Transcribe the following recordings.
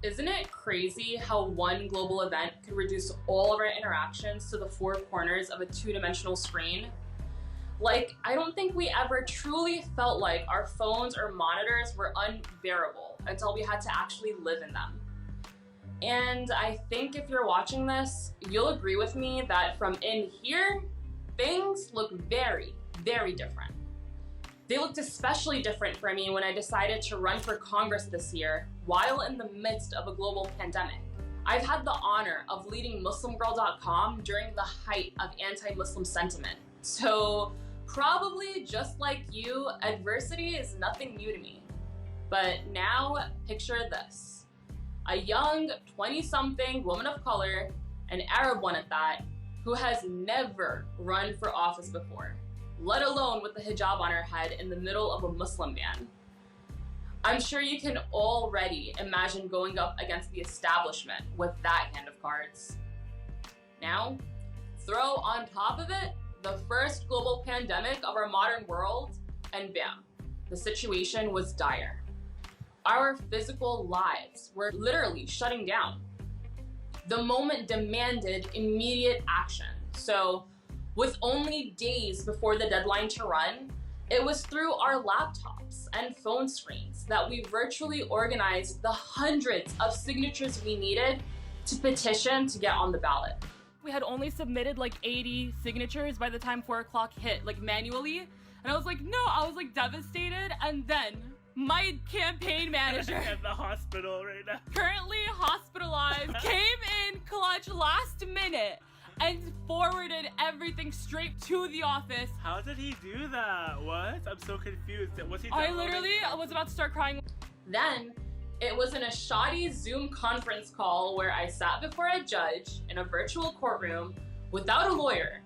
Isn't it crazy how one global event could reduce all of our interactions to the four corners of a two-dimensional screen? Like, I don't think we ever truly felt like our phones or monitors were unbearable until we had to actually live in them. And I think if you're watching this, you'll agree with me that from in here, things look very, very different. They looked especially different for me when I decided to run for Congress this year while in the midst of a global pandemic. I've had the honor of leading MuslimGirl.com during the height of anti-Muslim sentiment. So probably just like you, adversity is nothing new to me. But now picture this. A young 20-something woman of color, an Arab one at that, who has never run for office before, let alone with the hijab on her head in the middle of a Muslim ban. I'm sure you can already imagine going up against the establishment with that hand of cards. Now, throw on top of it the first global pandemic of our modern world, and bam, the situation was dire. Our physical lives were literally shutting down. The moment demanded immediate action. So, with only days before the deadline to run, it was through our laptops and phone screens that we virtually organized the hundreds of signatures we needed to petition to get on the ballot. We had only submitted like 80 signatures by the time 4 o'clock hit, like manually. And I was like, no, I was like devastated. And then my campaign manager at the hospital right now, currently hospitalized, came in clutch last minute and forwarded everything straight to the office. How did he do that? What? I'm so confused. Was he I literally was about to start crying. Then it was in a shoddy Zoom conference call where I sat before a judge in a virtual courtroom without a lawyer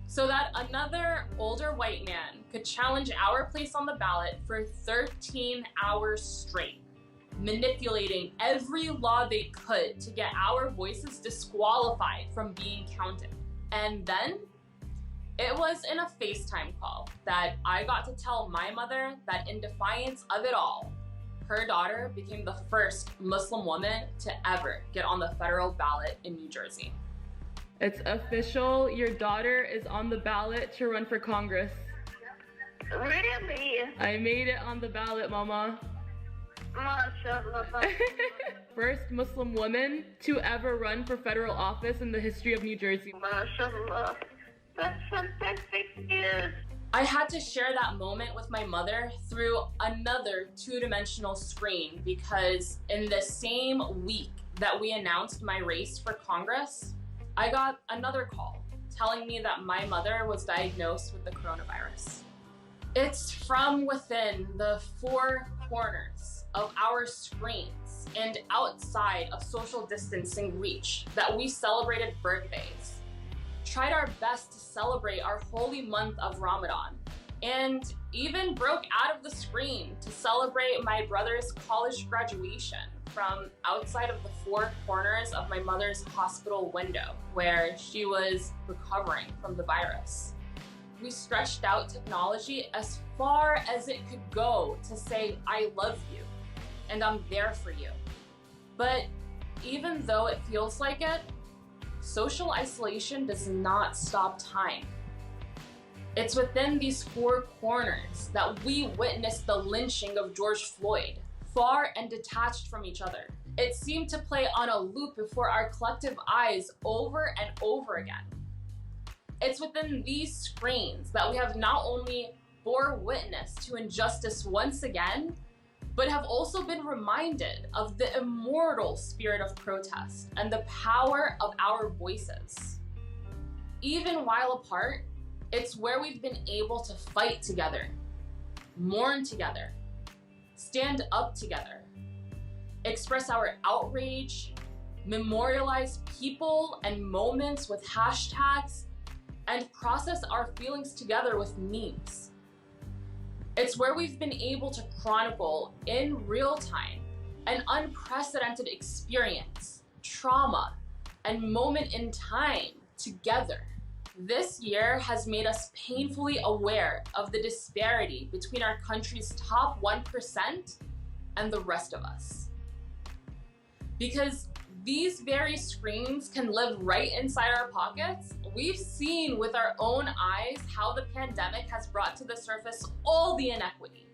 so that another older white man could challenge our place on the ballot for 13 hours straight, manipulating every law they could to get our voices disqualified from being counted. And then it was in a FaceTime call that I got to tell my mother that in defiance of it all, her daughter became the first Muslim woman to ever get on the federal ballot in New Jersey. It's official, your daughter is on the ballot to run for Congress. Really? I made it on the ballot, Mama. MashaAllah. First Muslim woman to ever run for federal office in the history of New Jersey. MashaAllah. That's fantastic news. I had to share that moment with my mother through another two-dimensional screen because in the same week that we announced my race for Congress, I got another call telling me that my mother was diagnosed with the coronavirus. It's from within the four corners of our screens and outside of social distancing reach that we celebrated birthdays, tried our best to celebrate our holy month of Ramadan, and even broke out of the screen to celebrate my brother's college graduation from outside of the four corners of my mother's hospital window where she was recovering from the virus. We stretched out technology as far as it could go to say, I love you and I'm there for you. But even though it feels like it, social isolation does not stop time. It's within these four corners that we witnessed the lynching of George Floyd, far and detached from each other. It seemed to play on a loop before our collective eyes over and over again. It's within these screens that we have not only bore witness to injustice once again, but have also been reminded of the immortal spirit of protest and the power of our voices. Even while apart, it's where we've been able to fight together, mourn together, stand up together, express our outrage, memorialize people and moments with hashtags, and process our feelings together with memes. It's where we've been able to chronicle in real time an unprecedented experience, trauma, and moment in time together. This year has made us painfully aware of the disparity between our country's top 1% and the rest of us. Because these very screens can live right inside our pockets. We've seen with our own eyes how the pandemic has brought to the surface all the inequity,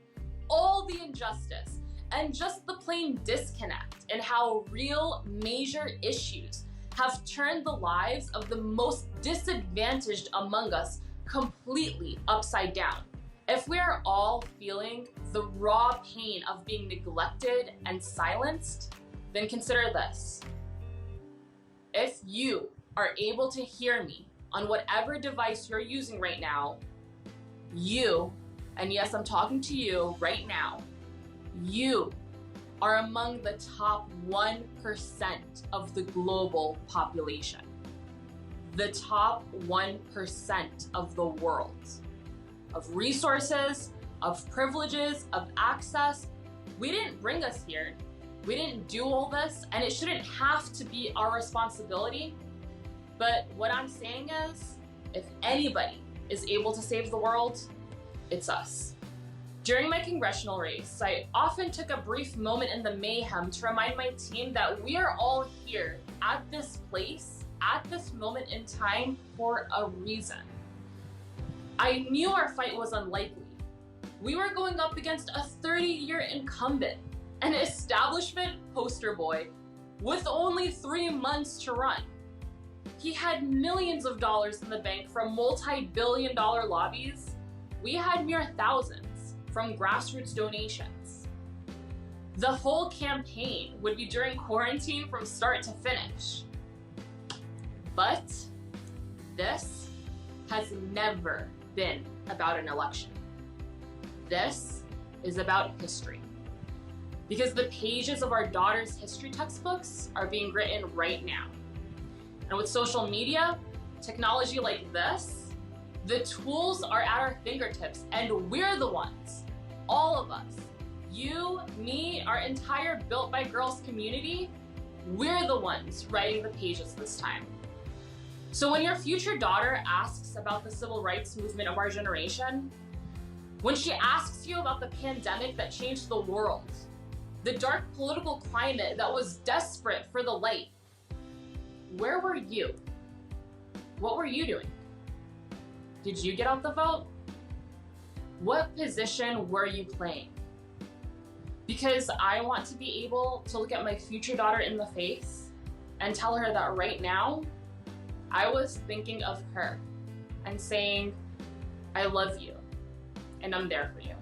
all the injustice, and just the plain disconnect, and how real major issues have turned the lives of the most disadvantaged among us completely upside down. If we are all feeling the raw pain of being neglected and silenced, then consider this. If you are able to hear me on whatever device you're using right now, you, and yes, I'm talking to you right now, you are among the top 1% of the global population. The top 1% of the world. Of resources, of privileges, of access. We didn't bring us here. We didn't do all this, and it shouldn't have to be our responsibility. But what I'm saying is, if anybody is able to save the world, it's us. During my congressional race, I often took a brief moment in the mayhem to remind my team that we are all here at this place, at this moment in time, for a reason. I knew our fight was unlikely. We were going up against a 30-year incumbent, an establishment poster boy with only 3 months to run. He had millions of dollars in the bank from multi-billion-dollar lobbies. We had mere thousands from grassroots donations. The whole campaign would be during quarantine from start to finish. But this has never been about an election. This is about history. Because the pages of our daughters' history textbooks are being written right now. And with social media, technology like this, the tools are at our fingertips, and we're the ones, all of us, you, me, our entire Built by Girls community, we're the ones writing the pages this time. So when your future daughter asks about the civil rights movement of our generation, when she asks you about the pandemic that changed the world, the dark political climate that was desperate for the light, where were you? What were you doing? Did you get out the vote? What position were you playing? Because I want to be able to look at my future daughter in the face and tell her that right now, I was thinking of her and saying, I love you, and I'm there for you.